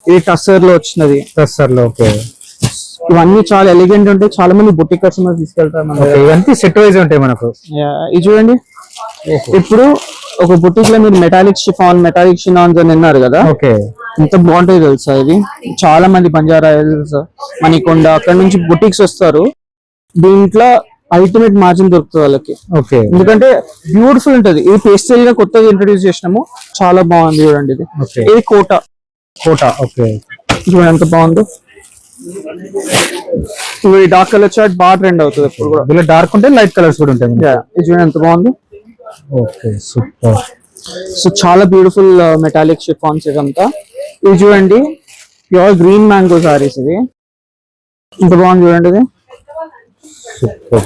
ఇది టస్సర్ లో వచ్చినది. టస్సర్ లో. ఓకే ఇవన్నీ చాలా ఎలిగెంట్ ఉంటాయి, చాలా మంది బుటిక్ కస్టమర్స్ తీసుకెళ్తారు మన దగ్గర. ఇవన్నీ సెట్ వైజ్ ఉంటాయి మనకు. ఇది చూడండి, ఇప్పుడు ఒక బుటిక్ లో మీరు మెటాలిక్ షిఫాన్, మెటాలిక్ షినాన్స్ అని విన్నారు కదా, ఓకే ఎంత బాగుంటాయి తెలుసా. ఇది చాలా మంది బంజారా హిల్స్, మణికొండ అక్కడ నుంచి బుటిక్స్ వస్తారు. దీంట్లో అల్టిమేట్ మార్జిన్ దొరుకుతుంది వాళ్ళకి. ఓకే ఎందుకంటే బ్యూటిఫుల్ ఉంటది. ఇది పేస్టల్ గా కొత్తగా ఇంట్రొడ్యూస్ చేసినాము, చాలా బాగుంది చూడండి. ఇది ఓకే ఇది కోట. ఓకే చూడండి ఎంత బాగుందో. ఇప్పుడు ఈ డార్క్ కలర్ చార్ట్ బాగా ట్రెండ్ అవుతుంది ఇప్పుడు కూడా. ఇందులో డార్క్ ఉంటాయి, లైట్ కలర్స్ కూడా ఉంటాయి. ఇది చూడండి ఎంత బాగుంది. Okay super. సో చాలా బ్యూటిఫుల్ మెటాలిక్ షిఫాన్స్ ఇదంతా. ఇది చూడండి ప్యూర్ గ్రీన్ మ్యాంగో సారీస్. ఇది ఇంత బాగుంది చూడండి. ఇది సూపర్.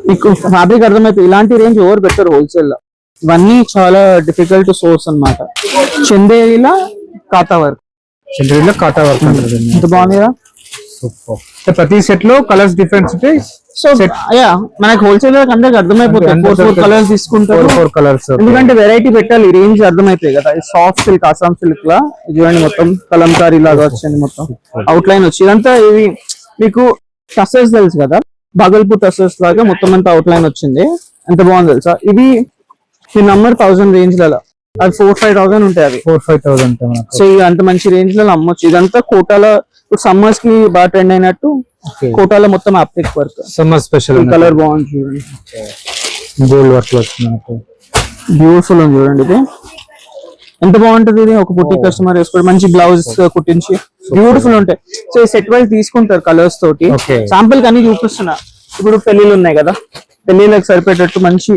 మీకు ఫ్యాబ్రిక్ అర్థమైపోయి ఇలాంటి రేంజ్ ఎవరు పెట్టారు హోల్సేల్ లో. ఇవన్నీ చాలా డిఫికల్ట్ సోర్స్ అన్నమాట. చందేరిలా కాతా వర్క్. చంద్రుడిలో కాటా వర్క్ ఉంటుంది. ఇంత బాగుంది కదా. సూపర్. ప్రతి సెట్ లో కలర్స్ డిఫరెన్స్ ఉంటాయి. సో యా మనకి హోల్సేల్ అందరికి అర్థమైపోతుంది. 4 కలర్స్ తీసుకుంటారు, 4 కలర్స్. ఎందుకంటే వెరైటీ పెట్టాలి, రేంజ్ అర్థమైపోయి కదా. సాఫ్ట్ సిల్క్, అస్సాం సిల్క్ లా చూడండి మొత్తం కలంకారీ లాగా వచ్చింది, మొత్తం అవుట్ లైన్ వచ్చి. ఇదంతా ఇది మీకు టసర్స్ తెలుసు కదా, భాగల్పూర్ టసర్స్ లాగా మొత్తం అంతా అవుట్ లైన్ వచ్చింది. ఎంత బాగుంది తెలుసా. ఇది ఈ నంబర్ 1000 రేంజ్ లలో, అది 4-5,000 ఉంటాయి అవి. 4-5,000 ఉంటాయి మనకు. సో ఇది అంత మంచి రేంజ్ లో అమ్మొచ్చు. ఇదంతా కోటాలో ఇప్పుడు సమ్మర్స్ కి బాగా ట్రెండ్ అయినట్టు కోటాలో మొత్తం అప్లిక్ వర్క్. సమ్మర్ స్పెషల్ కలర్ బాగుంది చూడండి. గోల్డ్ వర్క్ లో వచ్చింది మనకు. బ్యూటిఫుల్ ఉంది చూడండి ఇది, ఎంత బాగుంటది ఇది. ఒక పుట్టి కస్టమర్ వేసుకోవడం, మంచి బ్లౌజ్ కుట్టించి బ్యూటిఫుల్ ఉంటాయి. సో ఈ సెట్ వైజ్ తీసుకుంటారు కలర్స్ తోటి. Okay. శాంపుల్ కి అన్ని చూపిస్తున్నా. ఇప్పుడు పెళ్లిళ్ళు ఉన్నాయి కదా, పెళ్లిళ్ళకి సరిపోయేటట్టు మంచి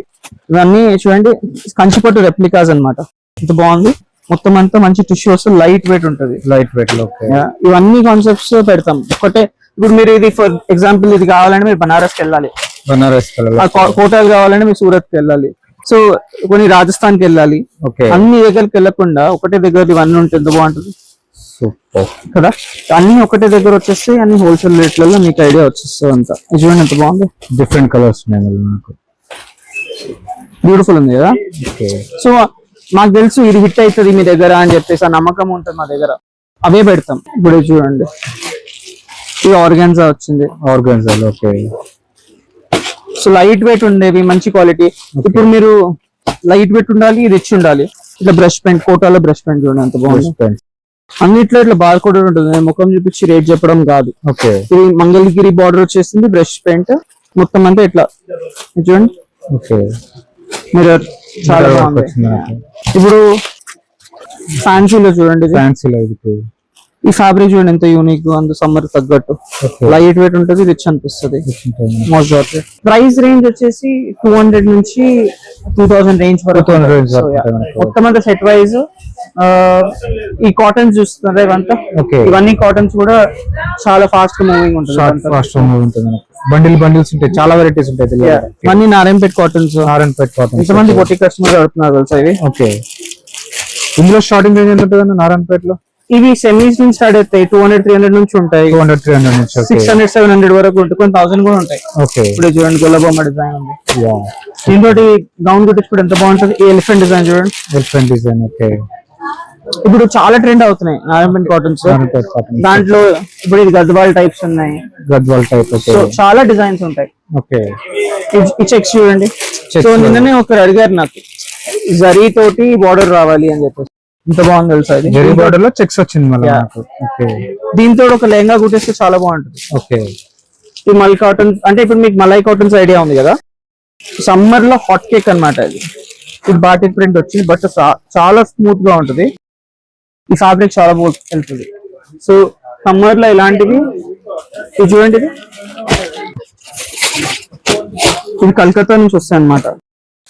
ఇవన్నీ చూడండి, కంచిపట్టు రెప్లికాస్ అన్నమాట. ఎంత బాగుంది, మొత్తం అంతా మంచి టిష్యూ వస్తుంది, లైట్ వెయిట్ ఉంటది. లైట్ వెయిట్ లో. ఓకే. ఇవన్నీ కాన్సెప్ట్స్ పెడతాం. ఒకటే ఇప్పుడు మీరు ఇది ఫర్ ఎగ్జాంపుల్ ఇది కావాలంటే మీరు బనారస్ కి వెళ్ళాలి, బనారస్ కలర్. కోటాలు కావాలంటే మీరు సూరత్ కి వెళ్ళాలి, సో కొన్ని రాజస్థాన్ కి వెళ్ళాలి. ఓకే. అన్ని దగ్గరికి వెళ్ళకుండా ఒకటే దగ్గర ఇవన్నీ ఉంటే ఎంత బాగుంటుంది సూపర్ కదా. అన్ని ఒకటే దగ్గర వచ్చేస్తే అన్ని హోల్సేల్ రేట్లలో మీకు ఐడియా వచ్చేస్తుంది అంతా. ఇది చూడండి ఎంత బాగుంది, డిఫరెంట్ కలర్స్ ఉన్నాయి మళ్ళీ మనకు. బ్యూటిఫుల్ ఉంది కదా. ఓకే. సో మాకు తెలుసు ఇది హిట్ అవుతుంది మీ దగ్గర అని చెప్పేసి ఆ నమ్మకం ఉంటుంది మా దగ్గర, అవే పెడతాం. ఇప్పుడు ఇది చూడండి, ఇది ఆర్గాన్జా వచ్చింది. Organza. Okay. So light weight ఉండేవి, మంచి క్వాలిటీ. ఇప్పుడు మీరు లైట్ వెయిట్ ఉండాలి, రిచ్ ఉండాలి. ఇట్లా బ్రష్ పెయింట్, కోటాలో బ్రష్ పెయింట్ చూడండి ఎంత బాగుంది. అన్నిట్లో ఇట్లా బార్ కోడ్ ఉంటుంది, నేను ముఖం చూపించి రేట్ చెప్పడం కాదు. ఓకే. ఇది మంగళగిరి బార్డర్ వచ్చేసింది, బ్రష్ పెయింట్ మొత్తం అంతా ఇట్లా ఇది చూడండి. ఓకే. మిర్రర్ చాలా బాగుంది. ఇప్పుడు ఫ్యాన్సీలో చూడండి, ఫ్యాన్సీలో ఇది ఈ ఫ్యాబ్రిక్ చూడండి ఎంత యూనిక్, అంత సమ్మర్ తగ్గట్టు లైట్ వెయిట్ ఉంటుంది, రిచ్ అనిపిస్తుంది. మోస్ట్ ఆఫ్ ప్రైస్ రేంజ్ వచ్చేసి 200 నుంచి 2000 రేంజ్ వరకు. మొత్తం అంతా సెట్ వైజ్. ఈ కాటన్స్ చూస్తున్నారా ఇవంతా, ఇవన్నీ కాటన్స్ కూడా చాలా ఫాస్ట్ మూవింగ్ ఉంటుంది. బండిల్స్ ఉంటాయి, చాలా వెరైటీస్ ఉంటాయి. ఇవన్నీ నారాయణపేట కాటన్స్. నారాయణపేట కాటన్స్. ఎంతమంది పొట్టి కస్టమర్ అడుగుతున్నారు తెలుసా ఇవి. ఓకే. ఇందులో స్టార్టింగ్ రేంజ్ ఎంత ఉంటుంది నారాయణపేటలో? ఇవి సెమీస్ నుంచి స్టార్ట్ అవుతాయి, 200-300 నుంచి ఉంటాయి, 200-300 నుంచి 600-700 వరకు ఉంటాయి, కొన్ని 1000 కూడా ఉంటాయి. ఓకే. ఇప్పుడు చూడండి గుల్లబొమ్మ డిజైన్ ఉంది, దీంతో గౌన్ కుట్టించుకుంటే ఎంత బాగుంటుంది. ఈ ఎలిఫెంట్ డిజైన్ చూడండి, ఎలిఫెంట్ డిజైన్. ఓకే. ఇప్పుడు చాలా ట్రెండ్ అవుతున్నాయి నారాయణపేట కాటన్స్. దాంట్లో ఇప్పుడు ఇది గద్వాల్ టైప్స్ ఉన్నాయి, గద్వాల్ టైప్. సో చాలా డిజైన్స్ ఉంటాయి. ఓకే. ఈ చెక్స్ చూడండి. సో నిన్ననే ఒకరు అడిగారు నాకు జరీ తోటి బార్డర్ రావాలి అని చెప్పేసి, ఇంత బాగుంది తెలుసా ఇది. జరీ బార్డర్ లో చెక్స్ వచ్చింది మళ్ళీ. ఓకే. దీంతో ఒక లెహంగా కుట్టేస్తే చాలా బాగుంటుంది. ఓకే. ఈ మల్ కాటన్ అంటే ఇప్పుడు మీకు మలై కాటన్స్ ఐడియా ఉంది కదా, సమ్మర్ లో హాట్ కేక్ అన్నమాట ఇది. ఇది బాటిక్ ప్రింట్ వచ్చింది, బట్ చాలా స్మూత్ గా ఉంటుంది. ఈ ఫ్యాబ్రిక్ చాలా వెళ్తుంది. సో సమ్మర్ లో ఇలాంటివి ఇది చూడండి, ఇది కలకత్తా నుంచి వస్తాయి అన్నమాట.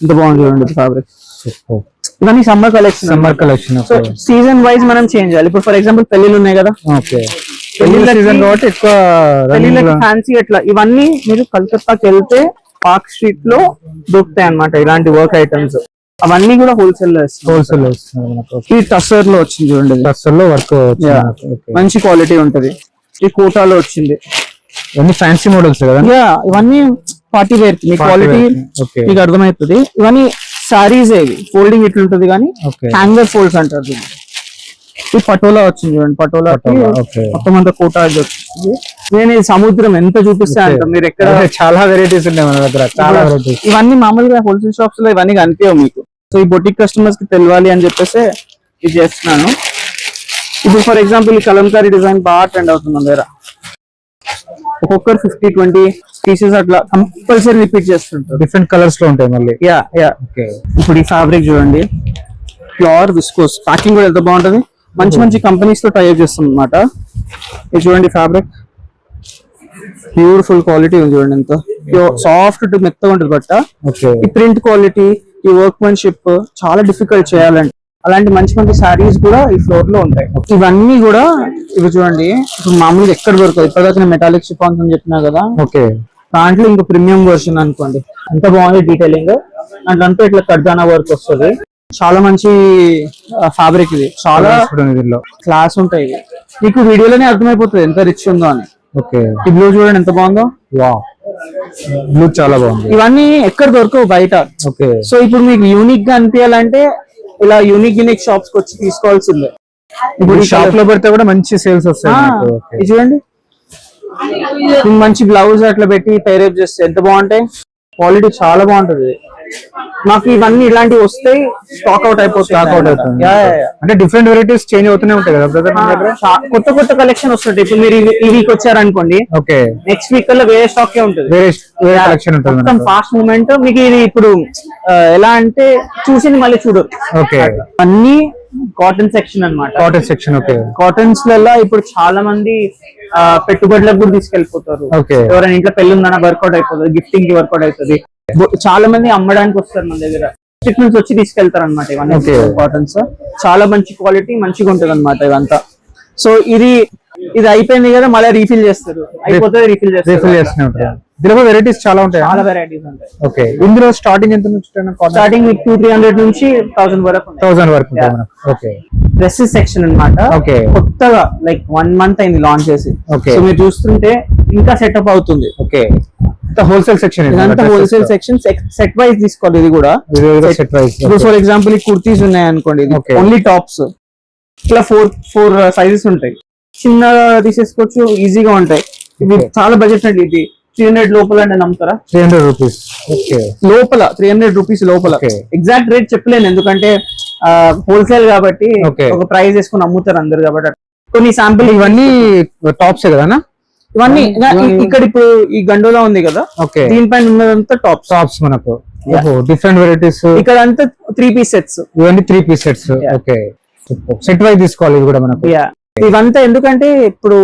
ఇంత బాగుంది చూడండి ఫ్యాబ్రిక్. ఇవన్నీ summer collection. So season wise మనం చేంజ్ చేయాలి. ఇప్పుడు ఫర్ ఎగ్జాంపుల్ పెళ్లిళ్ళు ఉన్నాయి కదా, కాబట్టి ఎక్కువ పెళ్లిళ్ళకి ఫ్యాన్సీ అట్లా ఇవన్నీ మీరు కలకత్తాకి వెళ్తే పార్క్ స్ట్రీట్ లో దొరుకుతాయి అన్నమాట ఇలాంటి వర్క్ ఐటమ్స్. అవన్నీ కూడా హోల్సేల్ లో ఈ టస్సర్ లో వచ్చింది చూడండి, టస్సర్ లో వర్క్ మంచి క్వాలిటీ ఉంటది. ఈ కోటాలో వచ్చింది, ఇవన్నీ ఫ్యాన్సీ మోడల్స్ కదా. ఇవన్నీ పార్టీ వేర్ మీ క్వాలిటీ మీకు అర్థమవుతుంది. ఇవన్నీ సారీస్ ఇవి ఫోల్డింగ్ ఇట్లుంటది కానీ హ్యాంగర్ ఫోల్డ్స్ అంటారు దీన్ని. ఈ పటోలా వచ్చింది చూడండి, పటోలా మొత్తం అంతా కోటా వచ్చింది. నేను ఈ సముద్రం ఎంత చూపిస్తా అంట, మీరు ఎక్కడ చాలా వెరైటీస్ ఉన్నాయి మన దగ్గర, చాలా వెరైటీస్. ఇవన్నీ మామూలుగా హోల్సేల్ షాప్స్ లో ఇవన్నీ కనిపించవు మీకు. సో ఈ బొటిక్ కస్టమర్స్ కి తెలియాలి అని చెప్పేసి ఇది చేస్తున్నాను. ఇప్పుడు ఫర్ ఎగ్జాంపుల్ ఈ కలంకారీ డిజైన్ బాగా ట్రెండ్ అవుతుంది మన దగ్గర. ఒక్కొక్కరు 50-20 పీసెస్ అట్లా కంపల్సరీ రిపీట్ చేస్తుంటారు. డిఫరెంట్ కలర్స్ లో ఉంటాయి మళ్ళీ. ఓకే. ఇప్పుడు ఈ ఫ్యాబ్రిక్ చూడండి, ప్యూర్ విస్కోస్, ప్యాకింగ్ కూడా ఎంత బాగుంటది. మంచి మంచి కంపెనీస్ తో టైప్ చేస్తాం అనమాట. ఇది చూడండి ఫ్యాబ్రిక్, బ్యూటిఫుల్ క్వాలిటీ ఉంది చూడండి, ఎంత సాఫ్ట్ మెత్తగా ఉంటుంది బట్ట. ఈ ప్రింట్ క్వాలిటీ, ఈ వర్క్మెన్షిప్ చాలా డిఫికల్ట్ చేయాలంటే అలాంటి మంచి మంచి శారీస్ కూడా ఈ ఫ్లోర్ లో ఉంటాయి. ఇవన్నీ కూడా ఇవి చూడండి, ఇప్పుడు మామూలుగా ఎక్కడ దొరకదు. ఇప్పటిదాకా నేను మెటాలిక్ షిఫాన్స్ అని చెప్పినా కదా, దాంట్లో ఇంకా ప్రీమియం వర్షన్ అనుకోండి. ఎంత బాగుంది డీటెయిలింగ్, దాంట్లో ఇట్లా కడ్దానా వర్క్ వస్తుంది. చాలా మంచి ఫ్యాబ్రిక్ ఇది, చాలా క్లాస్ ఉంటాయి. మీకు వీడియోలోనే అర్థమైపోతుంది ఎంత రిచ్ ఉందో అని. ఈ బ్లూ చూడండి ఎంత బాగుందో, బ్లూ చాలా బాగుంది. ఇవన్నీ ఎక్కడ దొరకవు బయట. సో ఇప్పుడు మీకు యూనిక్ గా అనిపించాలంటే ఇలా యూనిక్ షాప్స్ కి వచ్చి తీసుకోవాల్సిందే. ఇప్పుడు షాప్ లో పెడితే కూడా మంచి సేల్స్ వస్తాయి. ఇది చూడండి, మంచి బ్లౌజ్ అట్లా పెట్టి టైరేప్ చేస్తే ఎంత బాగుంటాయి. క్వాలిటీ చాలా బాగుంటది. మాకు ఇవన్నీ ఇలాంటివి వస్తే స్టాక్ అవుట్ అయిపోతుంది. అంటే డిఫరెంట్ వెరైటీస్ చేంజ్ అవుతూనే ఉంటాయి కదా బ్రదర్ మన దగ్గర. కొత్త కొత్త కలెక్షన్ వస్తుంటాయి. ఇప్పుడు మీరు ఈ వీక్ వచ్చారనుకోండి, ఓకే, నెక్స్ట్ వీక్ కల్లా వేరే స్టాక్ ఉంటుంది, వేరే కలెక్షన్ ఉంటుంది మొత్తం ఫాస్ట్ మూవ్మెంట్. మీకు ఇది ఇప్పుడు ఎలా అంటే చూసింది మళ్ళీ చూడరు. ఓకే, అన్ని కాటన్ సెక్షన్ అన్నమాట. Cotton section. ఓకే, కాటన్స్ లలో ఇప్పుడు చాలా మంది పెట్టుబడులకు కూడా తీసుకెళ్లిపోతారు. ఓకే, ఎవరైనా ఇంట్లో పెళ్లి ఉందన్న వర్కౌట్ అయిపోతుంది, గిఫ్టింగ్ కి వర్కౌట్ అవుతుంది. చాలా మంది అమ్మడానికి వస్తారు మన దగ్గర, స్ట్రీట్ నుంచి వచ్చి తీసుకెళ్తారు అనమాట. ఇవన్నీ కాటన్స్ చాలా మంచి క్వాలిటీ, మంచిగా ఉంటుంది అనమాట ఇవంతా. సో ఇది అయిపోయింది కదా, మళ్ళీ రీఫిల్ చేస్తారు, అయిపోతుంది రీఫిల్ చేస్తారు. దీనిలో వెరైటీస్ చాలా ఉంటాయి, చాలా వెరైటీస్ ఉంటాయి. ఓకే, ఇందులో స్టార్టింగ్ ఎంత నుంచి? స్టార్టింగ్ 200-300 నుంచి 1000 వరకు. 1000 వరకు. ఓకే, డ్రెస్సెస్ సెక్షన్ అన్నమాట. ఓకే, కొత్తగా లైక్ 1 month అయింది లాంచ్ చేసి. ఓకే, సో మీరు చూస్తుంటే ఇంకా సెటప్ అవుతుంది. ఓకే, హోల్సేల్ సెక్షన్, ఇదంతా హోల్సేల్ సెక్షన్. సెట్ వైజ్ తీసుకోవాలి. ఇది కూడా సెట్ వైజ్. ఇప్పుడు ఫర్ ఎగ్జాంపుల్ ఈ కుర్తీస్ ఉన్నాయి అనుకోండి, ఓన్లీ టాప్స్ ఇట్లా 4 సైజెస్ ఉంటాయి. చిన్నగా తీసేసుకోవచ్చు, ఈజీగా ఉంటాయి. ఇది చాలా బడ్జెట్ అండి. ఇది 300 లోపల అంటే నమ్ముతారా? 300 రూపీస్. ఓకే, లోపల 300 రూపీస్ లోపల. ఎగ్జాక్ట్ రేట్ చెప్పలేను, ఎందుకంటే హోల్సేల్ కాబట్టి ఒక ప్రైస్ వేసుకుని అమ్ముతారు అందరు కాబట్టి. కొన్ని శాంపిల్ ఇవన్నీ టాప్స్ కదా, ఇవన్నీ ఇక్కడ ఇప్పుడు ఈ గండోలా ఉంది కదా, ఓకే, దీనిపైన ఉన్నదంతా టాప్స్ మనకు. డిఫరెంట్ వెరైటీస్ ఇక్కడ అంతా 3 piece సెట్స్. ఇవన్నీ 3 piece sets. Okay, set wise తీసుకోవాలి ఇది కూడా మనకు. ఇవంతా ఎందుకంటే ఇప్పుడు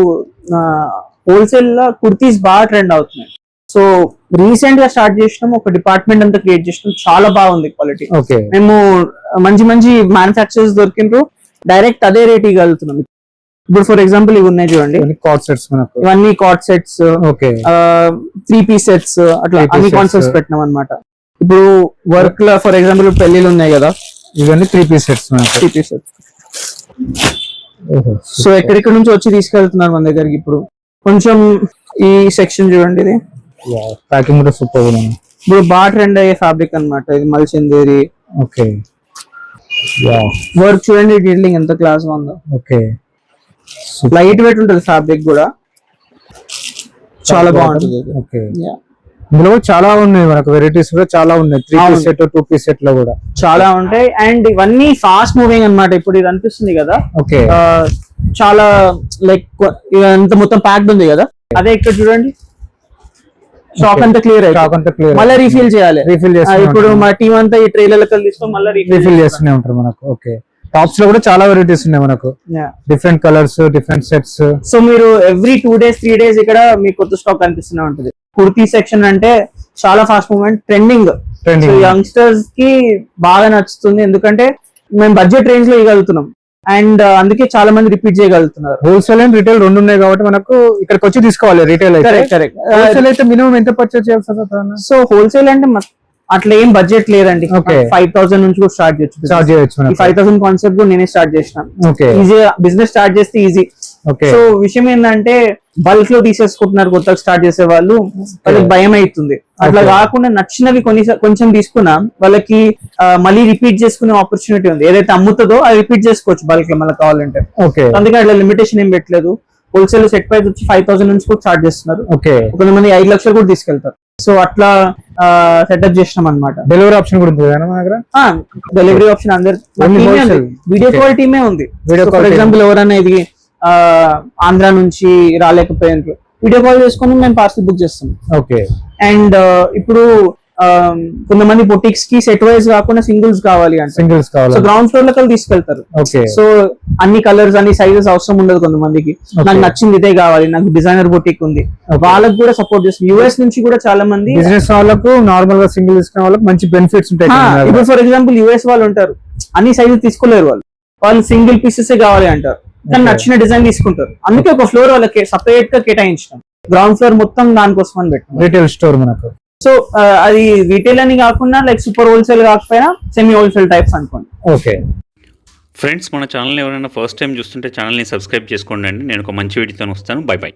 హోల్సేల్ లో కుర్తీస్ బాగా ట్రెండ్ అవుతున్నాయి. సో రీసెంట్ గా స్టార్ట్ చేసినాం, ఒక డిపార్ట్మెంట్ అంతా క్రియేట్ చేసినాం. చాలా బాగుంది క్వాలిటీ. ఓకే, మేము మంచి మ్యానుఫాక్చరర్స్ దొరికినరు, డైరెక్ట్ అదే రేట్ ఇవ్వగలుగుతున్నాం. ఇప్పుడు ఫర్ ఎగ్జాంపుల్ ఇవి ఉన్నాయి చూడండి, కార్డ్ సెట్స్ మనకు. ఇవన్నీ card sets, okay, 3 piece sets, అట్లా అన్ని కాన్సెప్ట్స్ పెట్టినాం అనమాట. ఇప్పుడు వర్క్ లో ఫర్ ఎగ్జాంపుల్ పెళ్లిలు ఉన్నాయి కదా, ఇవన్నీ 3 piece సెట్స్ మనకు. 3 piece సెట్స్. సో ఎక్కడెక్కడ నుంచి వచ్చి తీసుకెళ్తున్నారు మన దగ్గరికి. ఇప్పుడు కొంచెం ఈ సెక్షన్ చూడండి, ఇది ప్యాకింగ్ కూడా సూపర్ ఉంది. ఇప్పుడు బాగా ట్రెండ్ అయ్యే ఫ్యాబ్రిక్ అన్నమాట ఇది, మల్చిందేరి. ఓకే, వర్క్ చూడండి, డీలింగ్ ఎంత క్లాస్ గా ఉందో. ఓకే, లైట్ వెయిట్ ఉంటుంది ఫ్యాబ్రిక్ కూడా, చాలా బాగుంటుంది. ఓకే, ఇందులో చాలా ఉన్నాయి మనకు, వెరైటీస్ కూడా చాలా ఉన్నాయి. 3 piece సెట్, 2 piece సెట్ లో కూడా చాలా ఉంటాయి. అండ్ ఇవన్నీ ఫాస్ట్ మూవింగ్ అన్నమాట. ఇప్పుడు ఇది అనిపిస్తుంది కదా, ఓకే, చాలా లైక్ ఇదంతా మొత్తం ప్యాక్డ్ ఉంది కదా, అదే ఇక్కడ చూడండి స్టాక్ అంతా క్లియర్ అయ్యి మళ్ళీ రీఫిల్ చేయాలి. ఇప్పుడు మా టీం అంతా ఈ ట్రైలర్ తీసుకొని మళ్ళీ రీఫిల్ చేస్తూనే ఉంటారు మనకు. ఓకే, టాప్స్ లో కూడా చాలా వెరైటీస్ ఉన్నాయి మనకు, different colours, different sets. So మీరు ఎవ్రీ 2 days 3 days ఇక్కడ మీకు కొత్త స్టాక్ కనిపిస్తూనే ఉంటుంది. కుర్తీ సెక్షన్ అంటే చాలా ఫాస్ట్ మూవ్మెంట్, ట్రెండింగ్. యంగ్స్టర్స్ కి బాగా నచ్చుతుంది, ఎందుకంటే మేము బడ్జెట్ రేంజ్ లో ఇవ్వగలుగుతున్నాం. అండ్ అందుకే చాలా మంది రిపీట్ చేయగలుగుతున్నారు. హోల్సేల్ అండ్ రిటైల్ రెండు ఉన్నాయి కాబట్టి మనకు ఇక్కడికి వచ్చి తీసుకోవాలి. రిటైల్ అయితే కరెక్ట్. హోల్సేల్ అయితే మినిమం ఎంత పర్చేస్ చేయాల్సి వస్తుంది? సో హోల్సేల్ అంటే అట్లా ఏం బడ్జెట్ లేదండి. 5,000 నుంచి కూడా స్టార్ట్ చేయొచ్చు. 5,000 కాన్సెప్ట్ కూడా నేనే స్టార్ట్ చేసినాను. ఈజీగా బిజినెస్ స్టార్ట్ చేస్తే ఈజీ. సో విషయం ఏంటంటే బల్క్ లో తీసేసుకుంటున్నారు కొత్తగా స్టార్ట్ చేసే వాళ్ళు, వాళ్ళకి భయం అవుతుంది. అట్లా కాకుండా నచ్చినవి కొంచెం తీసుకున్నా వాళ్ళకి మళ్ళీ రిపీట్ చేసుకునే ఆపర్చునిటీ ఉంది. ఏదైతే అమ్ముతుందో అది రిపీట్ చేసుకోవచ్చు బల్క్ లో మళ్ళీ కావాలంటే. అందుకే అట్లా లిమిటేషన్ ఏం పెట్టలేదు. హోల్సేల్ సెట్ ప్రైస్ వచ్చి 5,000 నుంచి కూడా స్టార్ట్ చేస్తున్నారు. కొంతమంది 5 లక్షలు కూడా తీసుకెళ్తారు. సో అట్లా సెటప్ చేసినాం అనమాట. డెలివరీ ఆప్షన్ కూడా ఉంటుంది మన దగ్గర. డెలివరీ ఆప్షన్ అందరు, వీడియో కాల్ టీమే ఉంది. ఫర్ ఎగ్జాంపుల్ ఎవరైనా ఇది ఆంధ్ర నుంచి రాలేకపోయినట్లు వీడియో కాల్ చేసుకుని మేము పార్సల్ బుక్ చేస్తాం. ఓకే. అండ్ ఇప్పుడు కొంతమంది బొటిక్స్ కి సెట్ వైజ్ కాకుండా సింగిల్స్ కావాలి అంటే సో గ్రౌండ్ ఫ్లోర్ లోకి తీసుకెళ్తారు. సో అన్ని కలర్స్ అన్ని సైజెస్ అవసరం ఉండదు. కొంతమందికి నాకు నచ్చింది ఇదే కావాలి, నాకు డిజైనర్ బొటిక్ ఉంది, వాళ్ళకి కూడా సపోర్ట్ చేస్తుంది. యూఎస్ నుంచి కూడా చాలా మంది బిజినెస్ వాళ్ళకు నార్మల్ గా సింగిల్ తీసుకునే వాళ్ళకి మంచి బెనిఫిట్స్ ఉంటాయి. ఇప్పుడు ఫర్ ఎగ్జాంపుల్ యూఎస్ వాళ్ళు ఉంటారు, అన్ని సైజెస్ తీసుకోలేరు, వాళ్ళు సింగిల్ పీసెస్ కావాలి అంటారు, కానీ నచ్చిన డిజైన్ తీసుకుంటారు. అందుకే ఒక ఫ్లోర్ వాళ్ళకి సపరేట్ గా కేటాయించడం, గ్రౌండ్ ఫ్లోర్ మొత్తం దానికోసం అని పెట్టాం. రిటైల్ స్టోర్ మనకు. సో అది రీటైల్ అని కాకుండా లైక్ సూపర్ హోల్సేల్ కాకపోయినా సెమీ హోల్సేల్ టైప్స్ అనుకోండి. ఓకే ఫ్రెండ్స్, మన ఛానల్ ఎవరైనా ఫస్ట్ టైం చూస్తుంటే ఛానల్ని సబ్స్క్రైబ్ చేసుకోండి. నేను ఒక మంచి వీడియోతో వస్తాను. By by.